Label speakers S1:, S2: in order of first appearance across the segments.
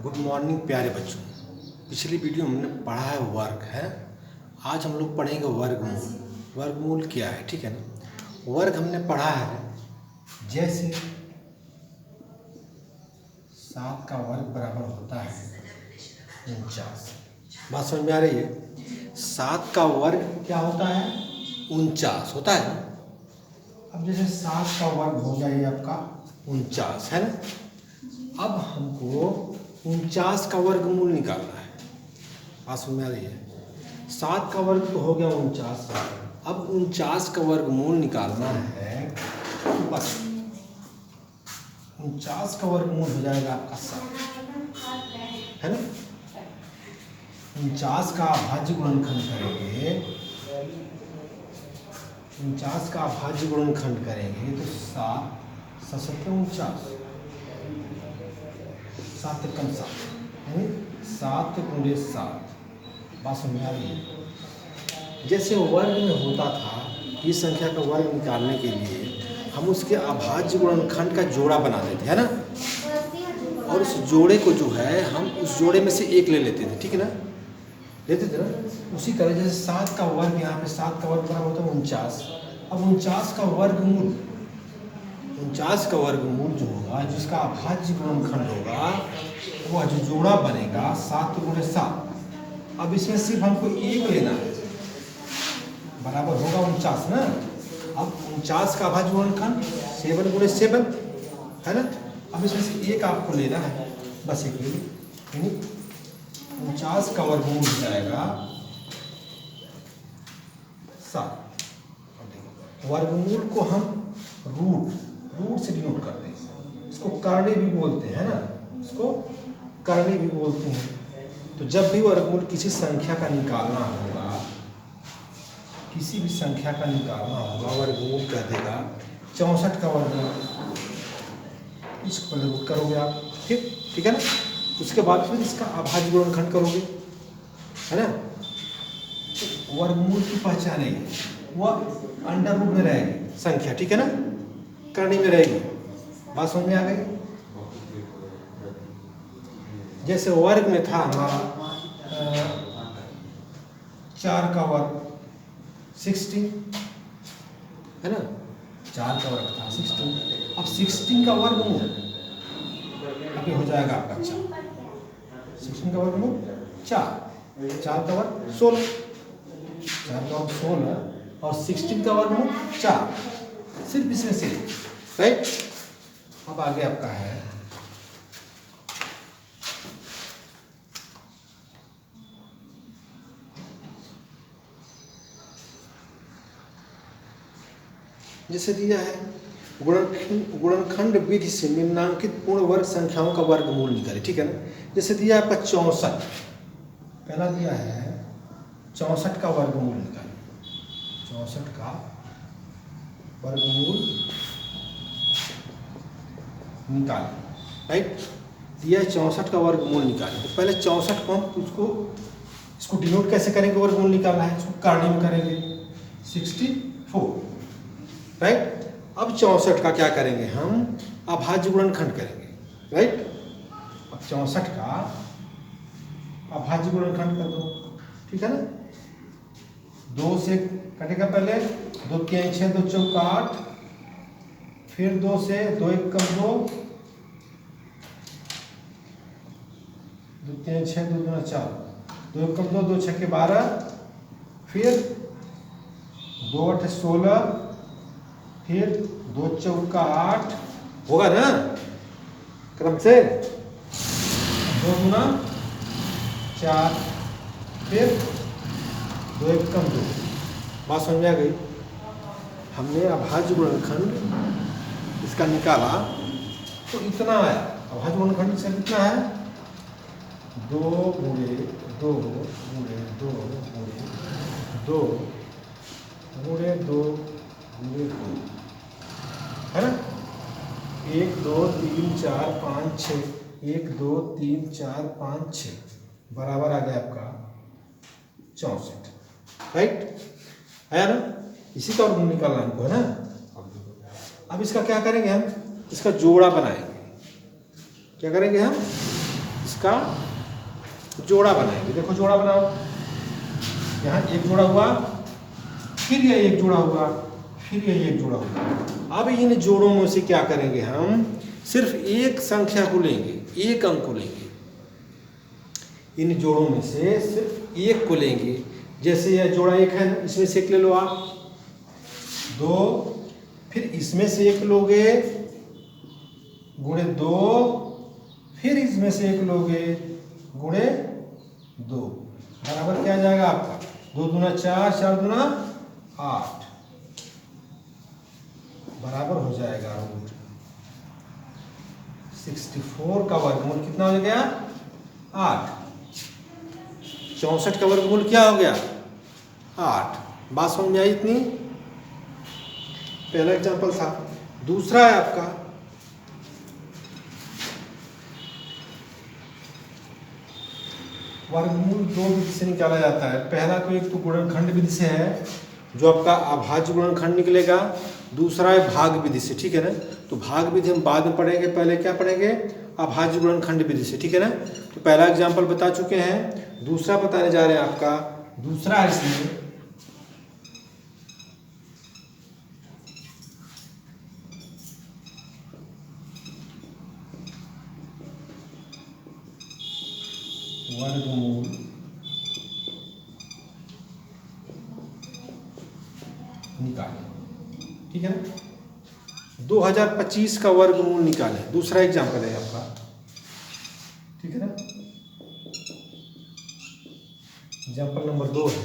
S1: Good morning प्यारे बच्चों। पिछली वीडियो में हमने पढ़ा है वर्ग है। आज हम लोग पढ़ेंगे वर्गमूल। वर्गमूल क्या है, ठीक है ना। वर्ग हमने पढ़ा है जैसे 7 का वर्ग बराबर होता है 49। बात समझ में आ रही है। 7 का वर्ग क्या होता है 49 होता है ना। अब जैसे 7 का वर्ग हो गया ये आपका 49 है ना। अब हमको 49 का वर्गमूल निकालना है। बात समझ में आ रही है। 7 का वर्ग तो हो गया 49। अब 49 का वर्गमूल निकालना है। बस 49 का वर्गमूल हो जाएगा आपका 7 है ना। 49 का अभाज्य गुणनखंड करेंगे। 49 का अभाज्य गुणनखंड करेंगे तो 7 7 49 7 कम 7 यानी 7 गुणे 7। बात समझ में आ रही है। जैसे वर्ग में होता था इस संख्या का वर्ग निकालने के लिए हम उसके अभाज्य गुणनखंड का जोड़ा बना देते हैं ना। और उस जोड़े को जो है हम उस जोड़े में से एक ले लेते थे, ठीक है ना, लेते थे ना। उसी तरह जैसे 7 का वर्ग, यहाँ पे 7 का वर्ग बराबर होता है 49। अब 49 का वर्गमूल 49 का वर्गमूल जो होगा, जिसका अभाज्य गुणनखंड होगा, वह जो जोड़ा बनेगा 7 गुणे 7। अब इसमें सिर्फ हमको एक लेना है, बराबर होगा 49 ना। अब 49 का अभाज्य गुणनखंड 7 गुणे 7 है ना। अब इसमें से एक आपको लेना है, बस एक ले, यानी 49 का वर्गमूल हो जाएगा 7। वर्गमूल को हम रूट से डिनोट करते हैं। इसको करणी भी बोलते हैं ना, इसको करणी भी बोलते हैं। तो जब भी वर्गमूल किसी संख्या का निकालना होगा, किसी भी संख्या का निकालना होगा, वर्गमूल कह देगा 64 का वर्गमूल, इसको रूट करोगे आप, ठीक है ना। उसके बाद फिर इसका अभाज्य गुणनखंड करोगे, है ना। वर्गमूल की पहचान है वह अंडर रूट में रहेगी संख्या, ठीक है ना, करनी में रहेगी। बात समझ में आ गई। जैसे वर्ग में था हमारा 4 का वर्ग 16 है ना। 4 का वर्ग था 16। अब 16 का वर्गमूल अभी हो जाएगा आपका 4। 16 का वर्गमूल 4, 4 का वर्ग 16, 4 का वर्ग 16 और 16 का वर्गमूल 4, सिर्फ इसमें से, राइट। अब आगे आपका है जैसे दिया है गुणनखंड विधि से निम्नांकित पूर्ण वर्ग संख्याओं का वर्गमूल निकाले, ठीक है ना। जैसे दिया आपका 64, पहला दिया है 64 का वर्गमूल निकाले। 64 का वर्गमूल निकाले, राइट। दिया है 64 का वर्गमूल निकाले। तो पहले 64 को हम इसको डिनोट कैसे करेंगे, वर्गमूल निकालना है, इसको करनी में करेंगे 64, राइट। अब 64 का क्या करेंगे, हम अभाज्य गुणनखंड करेंगे, राइट। अब 64 का अभाज्य गुणनखंड कर दो, ठीक है ना। 2 से कटेगा पहले, 2 के 6, 2 चौका 8, फिर 2 से 2 1 कम 2, 2 3 6, 2 2 4, 2 1 कम 2, 2 6 के 12, फिर 2 8 16, फिर 2 चौका 8 होगा ना क्रम से, 2 गुना 4, फिर 2 1 कम 2। बात समझ में आ गई। हमने अभाज्य गुणनखंड इसका निकाला तो इतना आया। अभाज्य गुणनखंड इसका कितना है, 2 गुणे 2 गुणे 2 गुणे 2 गुणे 2 गुणे 2 है ना। 1 2 3 4 5 6, 1 2 3 4 5 6 बराबर आ गया आपका 64, राइट। आया ना। इसी का वर्गमूल निकालना हमको है ना। अब इसका क्या करेंगे हम, इसका जोड़ा बनाएंगे। क्या करेंगे हम? इसका जोड़ा बनाएंगे। देखो जोड़ा बनाओ, यहाँ एक जोड़ा हुआ, फिर यह एक जोड़ा हुआ, फिर यह एक जोड़ा हुआ। अब इन जोड़ों में से क्या करेंगे हम? सिर्फ एक संख्या को लेंगे, एक अंक को लेंगे। इन जोड़ों में से सिर्फ एक को लेंगे। जैसे यह जोड़ा एक है, इसमें से एक ले लो आप, 2, फिर इसमें से एक लोगे गुणे 2, फिर इसमें से एक लोगे गुणे 2, बराबर क्या आ जाएगा आपका? 2 दूना 4, 4 दूना 8, बराबर हो जाएगा रूट 64 का वर्गमूल कितना हो गया? 8। 64 का वर्गमूल क्या हो गया? 8। बात समझ में आई इतनी? पहला एग्जाम्पल था। दूसरा है आपका वर्गमूल 2 विधि से निकाला जाता है। पहला तो एक तो गुणनखंड विधि से है, जो आपका अभाज्य गुणनखंड निकलेगा। दूसरा है भाग विधि से, ठीक है ना? तो भाग विधि हम बाद में पढ़ेंगे, पहले क्या पढ़ेंगे? अभाज्य गुणनखंड विधि से, ठीक है ना? तो पहला एग्जाम्पल बता चुके हैं, दूसरा बताने जा रहे हैं आपका। दूसरा है इसमें वर्गमूल निकालें, ठीक है ना? 2025 का वर्गमूल निकालें, दूसरा एग्जाम्पल है आपका, ठीक है ना? एग्जाम्पल नंबर 2 है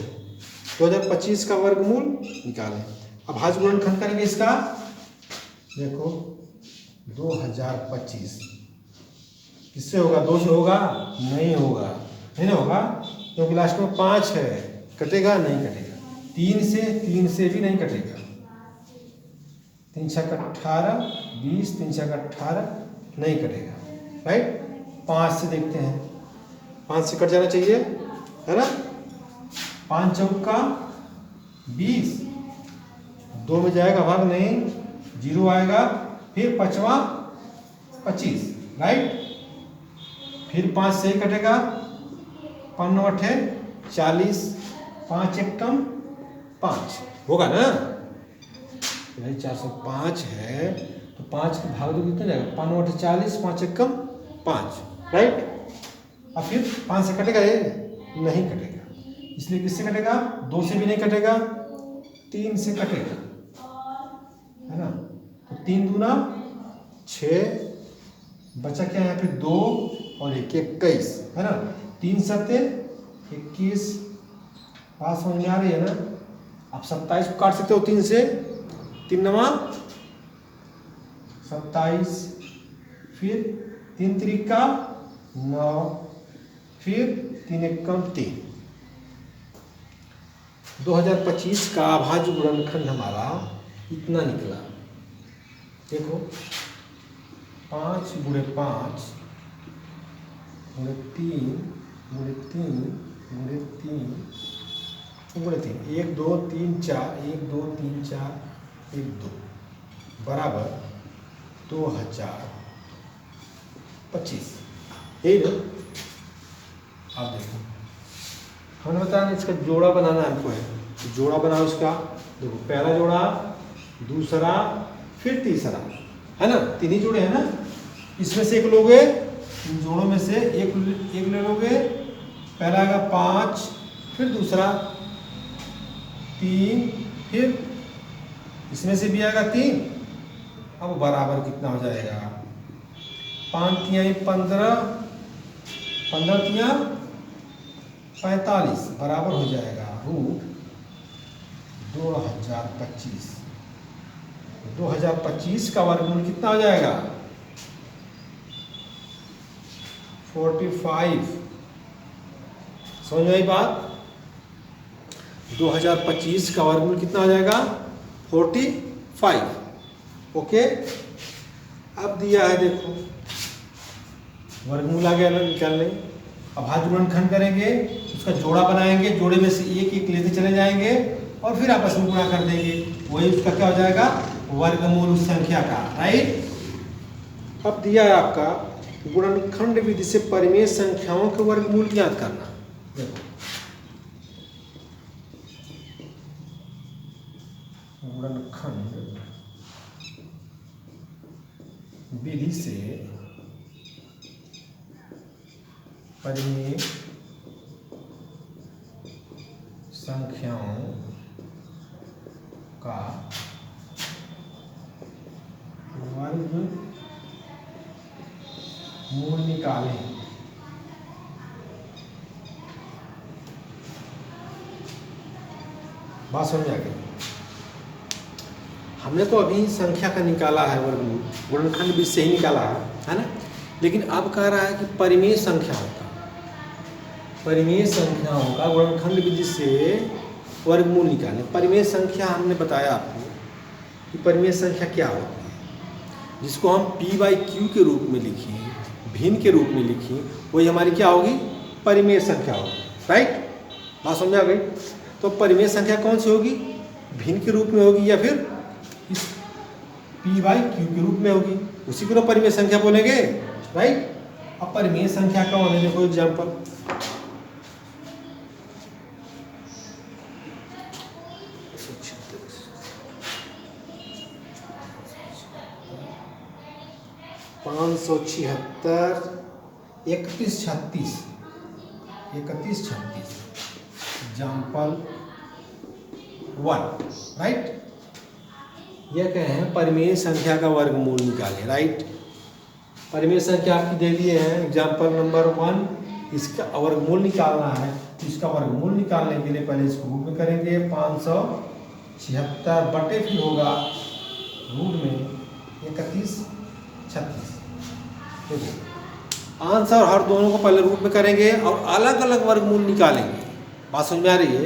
S1: 2025 का वर्गमूल निकालें। अब भाज्य गुणनखंड करेंगे इसका। देखो 2025 किससे होगा? 2 से होगा? नहीं होगा, नहीं ना होगा, क्योंकि लास्ट में 5 है। कटेगा? नहीं कटेगा। 3 से भी नहीं कटेगा। 3 छक्का 18, 20, 3 छक्का 18 नहीं कटेगा, राइट? 5 से देखते हैं, 5 से कट जाना चाहिए, है ना? 5 चौका 20, 2 में जाएगा भाग नहीं, 0 आएगा, फिर 5वां 25, राइट? फिर 5 से ही कटेगा, 5 9 8 40, 5 एकम 5 होगा ना? भाई 405 है तो 5 के भाग दो कितना जाएगा? 5 9 8 40, 5 एकम 5, राइट? अब फिर 5 से कटेगा? ये नहीं कटेगा, इसलिए किससे कटेगा? 2 से भी नहीं कटेगा, 3 से कटेगा, है ना? तो 3 दूना 6, बचा क्या यहाँ पे? 2 और 1 21, है ना? 3 सत्ते 21। बात समझ में आ रही है ना? आप 27 को काट सकते हो 3 से, 3 नवा 27, फिर 3 त्रिका 9, फिर 3 एकम 3। 2025 का अभाज्य गुणनखंड हमारा इतना निकला। देखो 5 गुणे 5 गुणे 3 गुणे 3 गुणे 3 गुणे 3, 1 2 3 4, 1 2 3 4 1 2 बराबर 2025। यही ना? आप देखो, हमने बताया इसका जोड़ा बनाना हमको है, तो जोड़ा बनाओ इसका। देखो पहला जोड़ा, दूसरा, फिर तीसरा, है ना? 3 ही जोड़े हैं ना? इसमें से एक लोगे, इन जोड़ों में से एक ले लोगे। पहला आएगा 5, फिर दूसरा 3, फिर इसमें से भी आएगा 3। अब बराबर कितना हो जाएगा? 5 तिहाई 15, 15 तिहाई 45, बराबर हो जाएगा रूट 2025। 2025 का वर्गमूल कितना हो जाएगा? 45। समझ में आई बात? 2025 का वर्गमूल कितना हो जाएगा? 45। ओके, अब दिया है, देखो वर्गमूल आ गया ना निकालने। अब अभाज्य गुणनखंड करेंगे, उसका जोड़ा बनाएंगे, जोड़े में से एक एक लेते चले जाएंगे और फिर आपस में गुणा कर देंगे। वही उसका क्या हो जाएगा? वर्गमूल उस संख्या का, राइट? अब दिया है आपका गुणनखंड विधि से परिमेय संख्याओं के वर्गमूल ज्ञात करना। देखो गुणनखंड विधि से परिमेय संख्याओं का वर्गमूल निकालें। बात समझ आ गई? हमने तो अभी संख्या का निकाला है वर्गमूल, गुणनखंड विधि से ही निकाला है ना। लेकिन अब कह रहा है कि परिमेय संख्याओं का गुणनखंड विधि से वर्गमूल निकालें। परिमेय संख्या हमने बताया आपको कि परिमेय संख्या क्या होती है, जिसको हम p/q के रूप में लिखें, भिन्न के रूप में लिखें, वही हमारी क्या होगी, परिमेय संख्या होगी। राइट, बात समझ आ गई? तो परिमेय संख्या कौन सी होगी, भिन्न के रूप में होगी या फिर इस p/q के रूप में होगी, उसी को तो परिमेय संख्या बोलेंगे। राइट, अब परिमेय संख्या का होने देखो एग्जाम्पल। पाँच सौ 3136 एग्जाम्पल 1। राइट, यह कहे हैं परिमेय संख्या का वर्गमूल निकालें। राइट, परिमेय संख्या आपकी दे दिए हैं एग्जाम्पल नंबर 1, इसका वर्गमूल निकालना है। तो इसका वर्गमूल निकालने के लिए पहले इसको रूट में करेंगे, 576 बटे फिर होगा रूट में 3136। आंसर हर दोनों को पहले रूट में करेंगे और अलग अलग वर्गमूल निकालेंगे। बात समझ में आ रही है?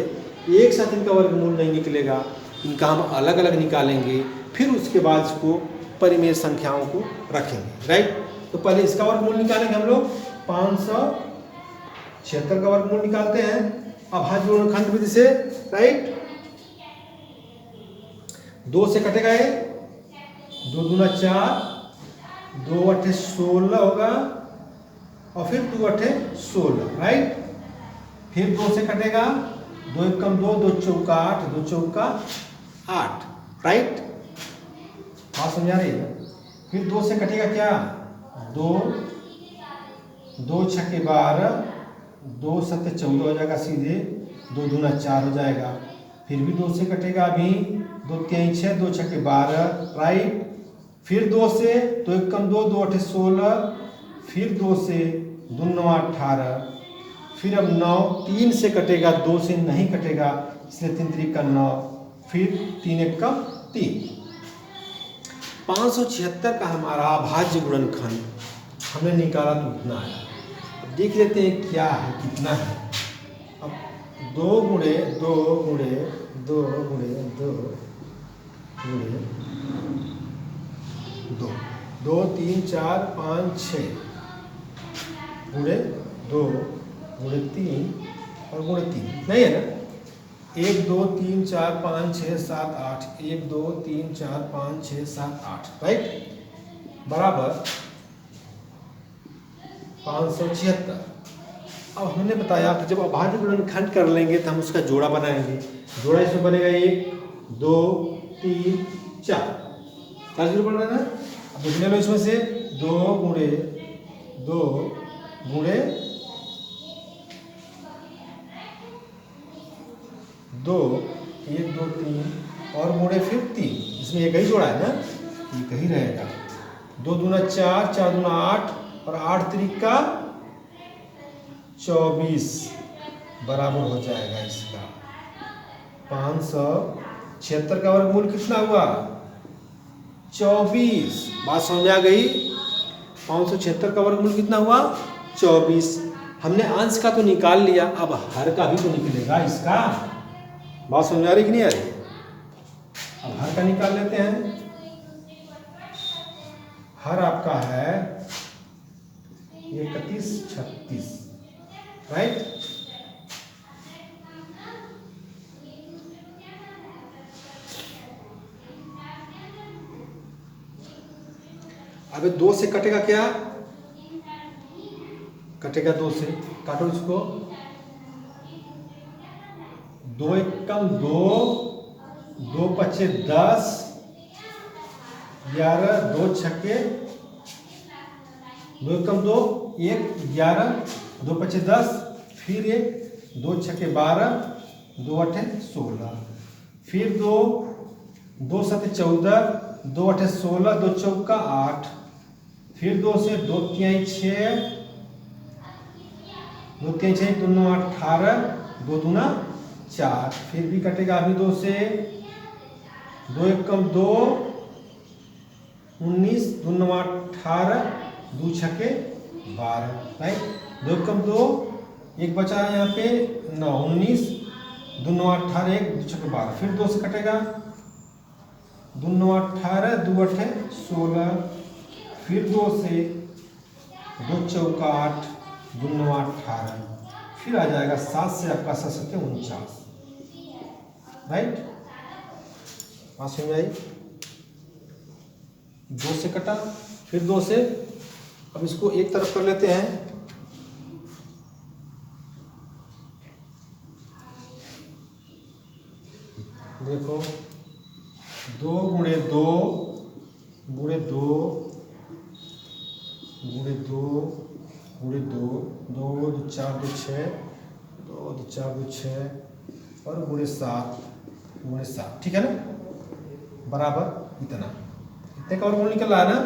S1: एक साथ इनका वर्गमूल नहीं निकलेगा, इनका हम अलग अलग निकालेंगे, फिर उसके बाद इसको परिमेय संख्याओं को रखेंगे। राइट, तो पहले इसका वर्गमूल निकालेंगे हम लोग, 576 का वर्गमूल निकालते हैं अभाज्य गुणनखंड विधि से। राइट, 2 से कटेगा ये, 2 दूना 4, 2 अठे 16 होगा और फिर 2 अठे 16। राइट, फिर 2 से कटेगा, 2 एकम 2, 2 चौका 8, 2 चौका 8। राइट, बात समझा रही है? फिर 2 से कटेगा क्या, 2 छके 12, 2 सत्ते 14 हो जाएगा सीधे, 2 दूना 4 हो जाएगा। फिर भी 2 से कटेगा अभी, 2 3 6, 2 छके 12। राइट, फिर 2 से, 2 एकम 2, 2 अठे 16, फिर 2 से 2 9 18, फिर अब 9, 3 से कटेगा, 2 से नहीं कटेगा इसलिए 3 3 का 9, फिर 3 1 का 3। 576 का हमारा अभाज्य गुणनखंड हमने निकाला तो इतना आया। अब देख लेते हैं क्या है, कितना है। अब 2 गुणे 2 गुणे 2 गुणे 2 गुणे 2, 2 3 4 5 6 गुणे 2 गुणे 3 और गुणे 3 नहीं है ना। 1 2 3 4 5 6 7 8, 1 2 3 4 5 6 7 8। राइट, बराबर 576। अब हमने बताया कि जब अभाज्य गुणनखंड कर लेंगे तो हम उसका जोड़ा बनाएंगे। जोड़ा इसमें बनेगा 1 2 3 4, 4 जोड़ बन रहा है ना। अब देखने लो इसमें से 2 गुणे 2 गुणे 2, 1 2 3 और गुणे फिर 3, इसमें एक ही जोड़ा है ना, एक ही रहेगा। 2 दूना 4, 4 दूना 8 और 8 3 का 24 बराबर हो जाएगा इसका 576 का वर्गमूल कितना हुआ, 24। बात समझ आ गई? 576 का वर्गमूल कितना हुआ, 24। हमने अंश का तो निकाल लिया, अब हर का भी तो निकलेगा इसका। बात समझ आ रही कि नहीं आ रही? अब हर का निकाल लेते हैं। हर आपका है 3136। राइट, अबे 2 से कटेगा क्या, कटेगा 2 से, काटो इसको। 2 एकम 2, 2 पचे 10, 11, 2 छक्के 2 एकम 2, 1 11, 2 पचे 10, फिर 1 2 छक्के 12, 2 अठे 16, फिर 2 2 सते 14, 2 अठे 16, 2 चौका 8, फिर 2 से 2 तिहाई 6, 2 तिहाई 6, 2 9 18, 2 दूना 4, फिर भी कटेगा अभी 2 से, 2 एकम 2, 19, 2 9 18, 2 छक्के 12, राइट। 2 एकम 2, एक बचा है यहाँ पे 9, 19, 2 9 18, 1 2 छक्के 12, फिर 2 से कटेगा 2 9 18, 2 अठे 16, फिर 2 से 2 चौका 8, 2 9 18, फिर आ जाएगा 7 से आपका 7 सत्ते 49, राइट। बात समझ आई। 2 से कटा, फिर 2 से, अब इसको एक तरफ कर लेते हैं। देखो 2 गुणे 2 गुणे 2 गुणे 2 गुणे 2, 2 2 4 2 6, 2 2 4 2 6 और गुणे 7 गुणे 7, ठीक है ना, बराबर इतना, इतने का वर्गमूल निकल रहा है ना,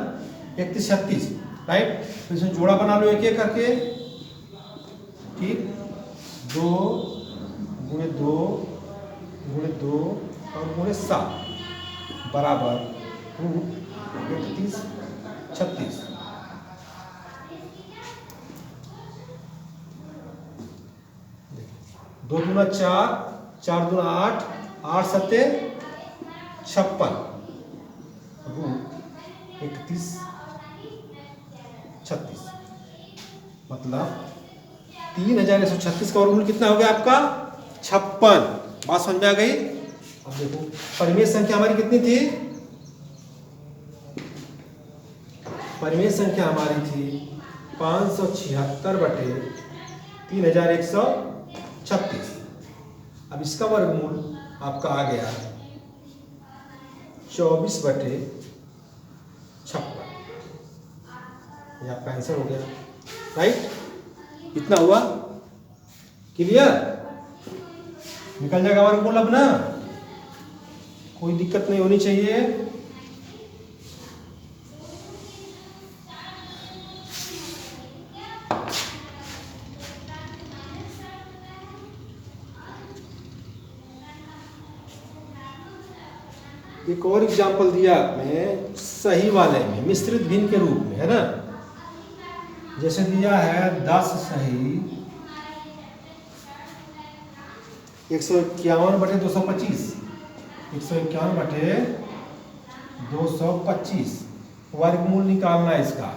S1: 31 36, राइट। तो इसमें जोड़ा बना लो एक एक करके, ठीक। 2 गुणे 2 गुणे 2 और गुणे 7 बराबर 31 36। दो दूना 4, 4 दूना 8, 8 सत्ते 56, 31 36, मतलब 3136 का वर्गमूल कितना हो गया आपका 56। बात समझ में आ गई। अब देखो परिमेय संख्या हमारी कितनी थी, परिमेय संख्या हमारी थी 576 बटे 3136। अब इसका वर्गमूल आपका आ गया 24 बटे 56, ये आपका आंसर हो गया, राइट। इतना हुआ, क्लियर, निकल जाएगा वर्गमूल अब ना, कोई दिक्कत नहीं होनी चाहिए। एक और एग्जाम्पल दिया आपने सही वाले में, मिश्रित भिन्न के रूप में, है ना। जैसे दिया है 10 सही 151 बटे 225, 151 बटे 225, वर्गमूल निकालना है इसका,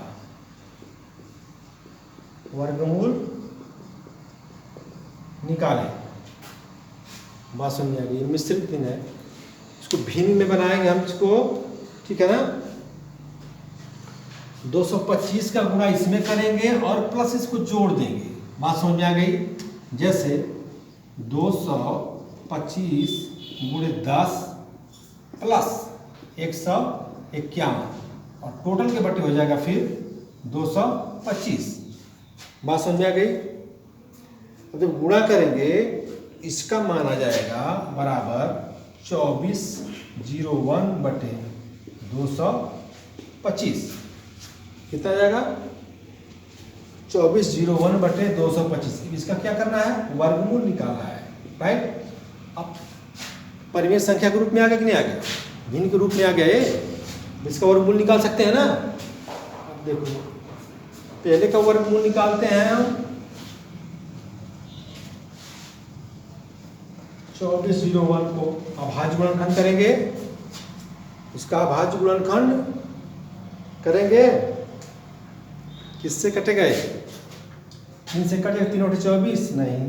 S1: वर्गमूल निकालें। बात समझ आ गई, मिश्रित भिन्न है, इसको भिन्न में बनाएंगे हम इसको, ठीक है ना। 225 का गुणा इसमें करेंगे और प्लस इसको जोड़ देंगे। बात समझ में आ गई। जैसे 225 गुणे 10 प्लस 151 और टोटल के बटे हो जाएगा फिर 225। बात समझ में आ गई। जब गुणा करेंगे इसका मान आ जाएगा बराबर 2401 बटे 225। कितना आ जाएगा 2401 बटे 225। इसका क्या करना है, वर्गमूल निकालना है, राइट। अब परिमेय संख्या के रूप में आ गया कि नहीं आ गया, भिन्न के रूप में आ गया ये, इसका वर्गमूल निकाल सकते हैं ना। अब देखो पहले का वर्गमूल निकालते हैं हम, 2401 को अभाज्य गुणनखंड करेंगे, इसका अभाज्य गुणनखंड करेंगे, किससे कटेगा ये, 3 से कटेगा, 3 और 24 नहीं,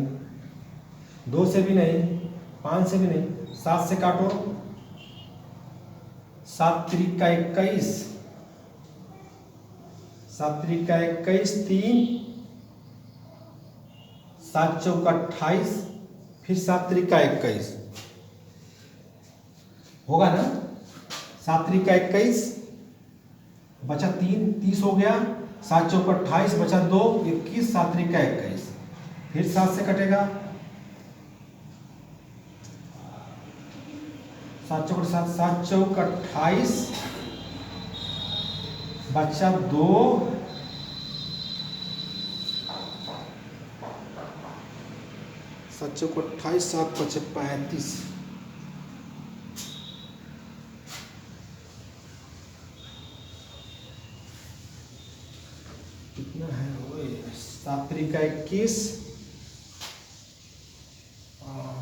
S1: 2 से भी नहीं, 5 से भी नहीं, 7 से काटो, 7 त्रिक का 21, 7 त्रिका 21, 3, 7 चौका 28, फिर 7 त्रिका 21 होगा ना। 7 त्रिका 21 बचा 3, 30 हो गया। 7 चौका 28 बचा 2, 21, 7 त्रिका 21, फिर 7 से कटेगा। 7 चौका 7, 7 चौका 28 बचा 2, 7 चौका 28, 7 बचे 35। कितना है वो? 7 त्रिका 21,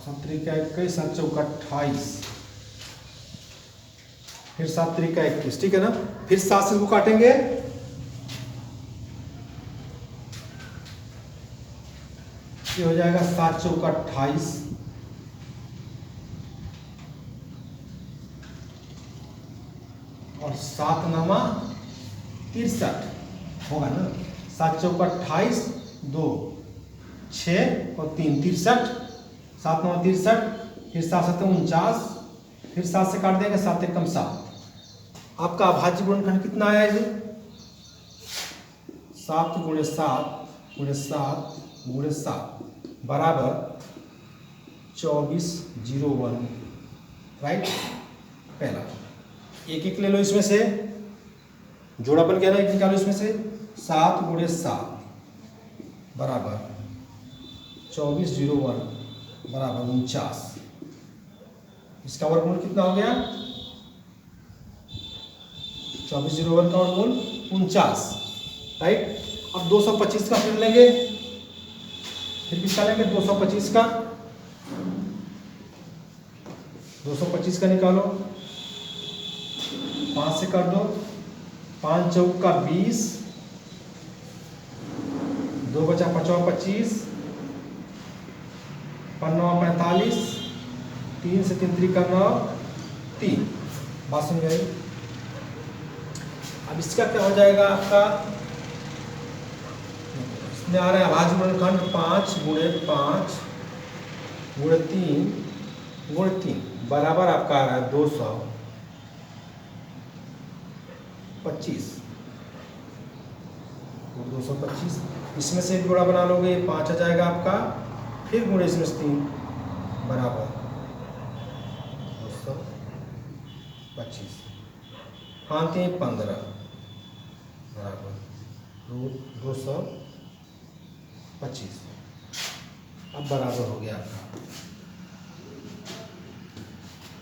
S1: 7 त्रिका 21, 7 चौका 28, फिर 7 त्रिका 21, ठीक है ना। फिर 7 से इसको काटेंगे, ये हो जाएगा 7 चौका 28 और 7 नमा 63 होगा ना। 7 चौका 28, 2, 6 और 3, 63, 7 नमा 63, फिर 7 7 49, फिर 7 से काट देंगे, 7 एकम 7। आपका अभाज्य गुणनखंड कितना आया है? 7 गुणे 7 गुणे 7 गुणे 7 बराबर 2401, राइट। पहला एक एक ले लो इसमें से, जोड़ा बन गया ना, एक निकालो इसमें से। 7 गुणे 7 बराबर 2401 बराबर 49। इसका वर्गमूल कितना हो गया? 2401 का वर्गमूल 49, राइट। अब 225 का फिर लेंगे, फिर किसका लेंगे? 225 का। 225 का निकालो, 5 से कर दो, 5 चौका 20, 2 बचा 5 25, 5 9 45, 3 से 3 त्रिका 9, 3। बात सुन गई। अब इसका क्या हो जाएगा आपका? इसमें आ रहा है अभाज्य गुणनखंड 5 गुणे 5 गुणे 3 गुणे 3 बराबर आपका आ रहा है 225। 225 इसमें से एक जोड़ा बना लोगे, 5 आ जाएगा आपका, फिर गुणे इसमें से 3 बराबर 225, 5 3 15 बराबर 225। अब बराबर हो गया आपका,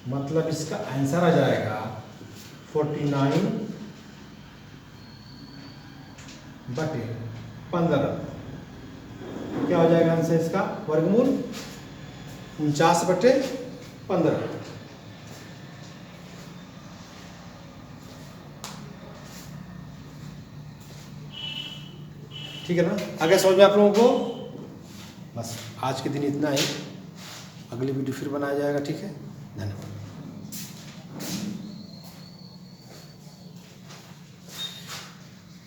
S1: मतलब इसका आंसर आ जाएगा 49/15। क्या हो जाएगा आंसर इसका? वर्गमूल 49/15। ठीक है ना। आगे समझ में आप लोगों को? बस आज के दिन इतना ही, अगली वीडियो फिर बनाया जाएगा, ठीक है। धन्यवाद।